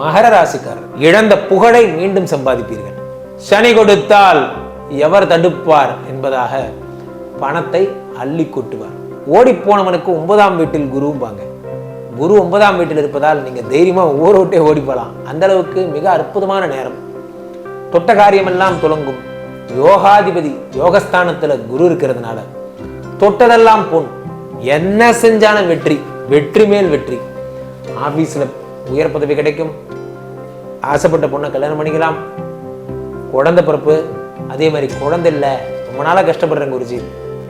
மகர ராசிக்காரர் இழந்த புகழை மீண்டும் சம்பாதிப்பீர்கள். சனி கொடுத்தால் எவர் தடுப்பார் என்பதாக பணத்தை அள்ளி கொட்டுவார். ஓடி போனவனுக்கு 9ஆம் வீட்டில் குருவாங்க. குரு 9ஆம் வீட்டில் இருப்பதால் நீங்க தைரியமா ஊரோட்டே ஓடி போகலாம். அந்த அளவுக்கு மிக அற்புதமான நேரம். தொட்ட காரியமெல்லாம் துலங்கும். யோகாதிபதி யோகஸ்தானத்துல குரு இருக்கிறதுனால தொட்டதெல்லாம் பொன். என்ன செஞ்சாலும் வெற்றி, வெற்றி மேல் வெற்றி. ஆபீஸ்ல உயர் பதவி கிடைக்கும். ஆசைப்பட்ட பொண்ணை கல்யாணம் பண்ணிக்கலாம். குழந்தை பிறப்பு, அதே மாதிரி குழந்தை இல்லை ரொம்ப நாளாக கஷ்டப்படுறேன் குருஜி,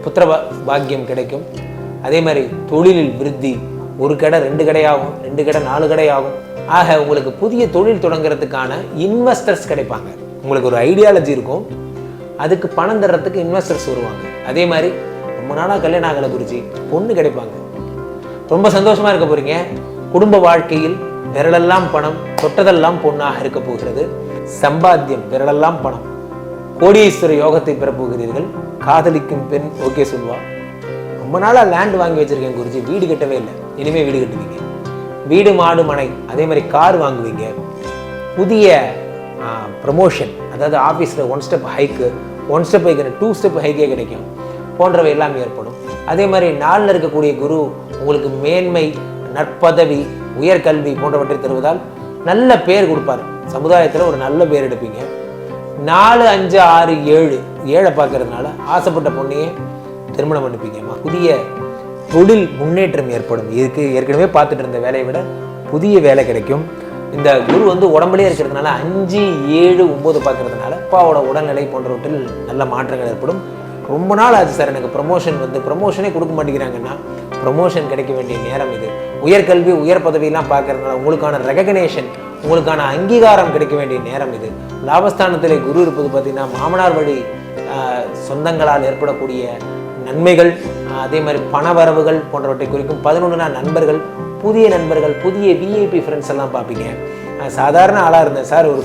புத்திர பாக்கியம் கிடைக்கும். அதே மாதிரி தொழிலில் விருத்தி. 1 கடை 2 கடையாகும், 2 கடை 4 கடையாகும். ஆக உங்களுக்கு புதிய தொழில் தொடங்குறதுக்கான இன்வெஸ்டர்ஸ் கிடைப்பாங்க. உங்களுக்கு ஒரு ஐடியாலஜி இருக்கும், அதுக்கு பணம் தர்றதுக்கு இன்வெஸ்டர்ஸ் வருவாங்க. அதே மாதிரி ரொம்ப நாளாக கல்யாணம் ஆகலை குருஜி, பொண்ணு கிடைப்பாங்க. ரொம்ப சந்தோஷமா இருக்க போறீங்க. குடும்ப வாழ்க்கையில் விரலெல்லாம் பணம், தொட்டதெல்லாம் பொண்ணாக இருக்க போகிறது. சம்பாத்தியம் விரலெல்லாம் பணம். கோடீஸ்வர யோகத்தை பெறப்போகிறீர்கள். காதலிக்கும் பெண் ஓகே சொல்வா. ரொம்ப நாளா லேண்ட் வாங்கி வச்சிருக்கேன் குருஜி, வீடு கட்டவே இல்லை, இனிமே வீடு கட்டுவீங்க. வீடு மாடு மனை, அதே மாதிரி கார் வாங்குவீங்க. புதிய ப்ரமோஷன், அதாவது ஆஃபீஸில் 1 step hike, 1 step hike 2 step ஹைக்கே கிடைக்கும். போன்றவை எல்லாம் ஏற்படும். அதே மாதிரி 4ல் இருக்கக்கூடிய குரு உங்களுக்கு மேன்மை, நற்பதவி, உயர்கல்வி போன்றவற்றை தருவதால் நல்ல பேர் கொடுப்பார். சமுதாயத்தில் ஒரு நல்ல பேர் எடுப்பீங்க. 4, 5, 6, 7 பார்க்கறதுனால ஆசைப்பட்ட பொண்ணையே திருமணம் பண்ணிப்பீங்க. புதிய தொழில் முன்னேற்றம் ஏற்படும். இதுக்கு ஏற்கனவே பார்த்துட்டு இருந்த வேலையை விட புதிய வேலை கிடைக்கும். இந்த குரு உடம்புலேயே இருக்கிறதுனால 5, 7, 9 பார்க்கறதுனால அப்பாவோட உடல்நிலை போன்றவற்றில் நல்ல மாற்றங்கள் ஏற்படும். ரொம்ப நாள் ஆச்சு சார் எனக்கு ப்ரமோஷன் ப்ரமோஷனே கொடுக்க மாட்டேங்கிறாங்கன்னா ப்ரமோஷன் கிடைக்க வேண்டிய நேரம் இது. உயர்கல்வி, உயர் பதவியெல்லாம் பார்க்கறதுனால உங்களுக்கான ரெகக்னேஷன், உங்களுக்கான அங்கீகாரம் கிடைக்க வேண்டிய நேரம் இது. லாபஸ்தானத்திலே குரு இருப்பது பார்த்தீங்கன்னா மாமனார் வழி சொந்தங்களால் ஏற்படக்கூடிய நன்மைகள், அதே மாதிரி பணவரவுகள் போன்றவற்றை குறிக்கும். 11 நண்பர்கள், புதிய நண்பர்கள், புதிய விஐபி ஃப்ரெண்ட்ஸ் எல்லாம் பார்ப்பீங்க. சாதாரண ஆளாக இருந்தேன் சார், ஒரு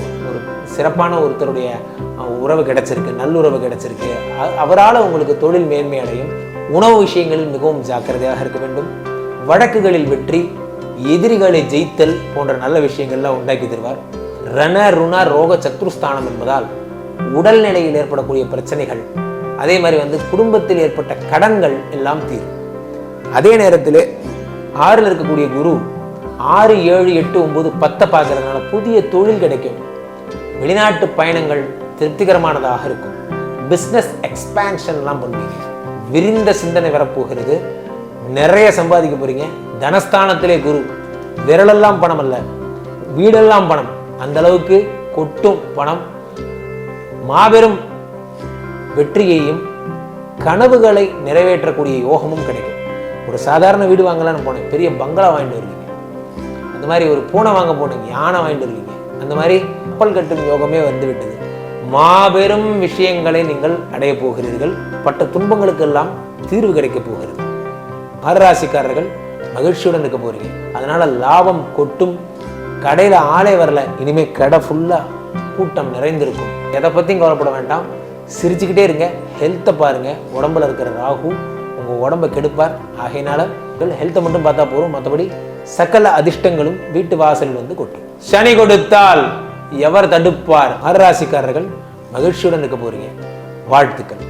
சிறப்பான ஒருத்தருடைய உறவு கிடைச்சிருக்கு, நல்லுறவு கிடைச்சிருக்கு. அவரால் உங்களுக்கு தொழில் மேன்மை அடையும். உணவு விஷயங்களில் மிகவும் ஜாக்கிரதையாக இருக்க வேண்டும். வழக்குகளில் வெற்றி, எதிரிகளை ஜெயித்தல் போன்ற நல்ல விஷயங்கள்லாம் உண்டாக்கி தருவார். ரண ருண ரோக சத்ருஸ்தானம் என்பதால் உடல்நிலையில் ஏற்படக்கூடிய பிரச்சனைகள், அதே மாதிரி குடும்பத்தில் ஏற்பட்ட கடன்கள் எல்லாம் தீரும். அதே நேரத்தில் 6ல் இருக்கக்கூடிய குரு 6, 7, 8, 9, 10 பார்க்கறதுனால புதிய தொழில் கிடைக்கும். வெளிநாட்டு பயணங்கள் திருப்திகரமானதாக இருக்கும். பிஸ்னஸ் எக்ஸ்பேன்ஷன்லாம் பண்ணுவீங்க. விரிந்த சிந்தனை வரப்போகிறது. நிறைய சம்பாதிக்க போறீங்க. தனஸ்தானத்திலே குரு, விரலெல்லாம் பணம் அல்ல, வீடெல்லாம் பணம். அந்த அளவுக்கு கொட்டும் பணம். மாபெரும் வெற்றியையும் கனவுகளை நிறைவேற்றக்கூடிய யோகமும் கிடைக்கும். ஒரு சாதாரண வீடு வாங்கலான்னு போனேன், பெரிய பங்களா வாங்கிட்டு வருவீங்க. அந்த மாதிரி ஒரு பூனை வாங்க போனீங்க, யானை வாங்கிட்டு வருவீங்க. அந்த மாதிரி கப்பல் கட்டும் யோகமே வந்துவிட்டது. மாபெரும் விஷயங்களை நீங்கள் அடைய போகிறீர்கள். பட்ட துன்பங்களுக்கெல்லாம் தீர்வு கிடைக்க போகிறது. மகராசிக்காரர்கள் மகிழ்ச்சியுடன் இருக்க போறீங்க. அதனால லாபம் கொட்டும். கடையில ஆளே வரல, இனிமே கடை ஃபுல்லா கூட்டம் நிறைந்திருக்கும். எதை பத்தியும் கவலைப்பட வேண்டாம். சிரிச்சுக்கிட்டே இருங்க. ஹெல்த்தை பாருங்க. உடம்புல இருக்கிற ராகு உங்க உடம்பை கெடுப்பார். ஆகையினால ஹெல்த்தை மட்டும் பார்த்தா போதும். மற்றபடி சகல அதிர்ஷ்டங்களும் வீட்டு வாசலில் கொட்டும். சனி கொடுத்தால் எவர் தடுப்பார்? மகராசிக்காரர்கள் மகிழ்ச்சியுடன் இருக்க போறீங்க. வாழ்த்துக்கள்.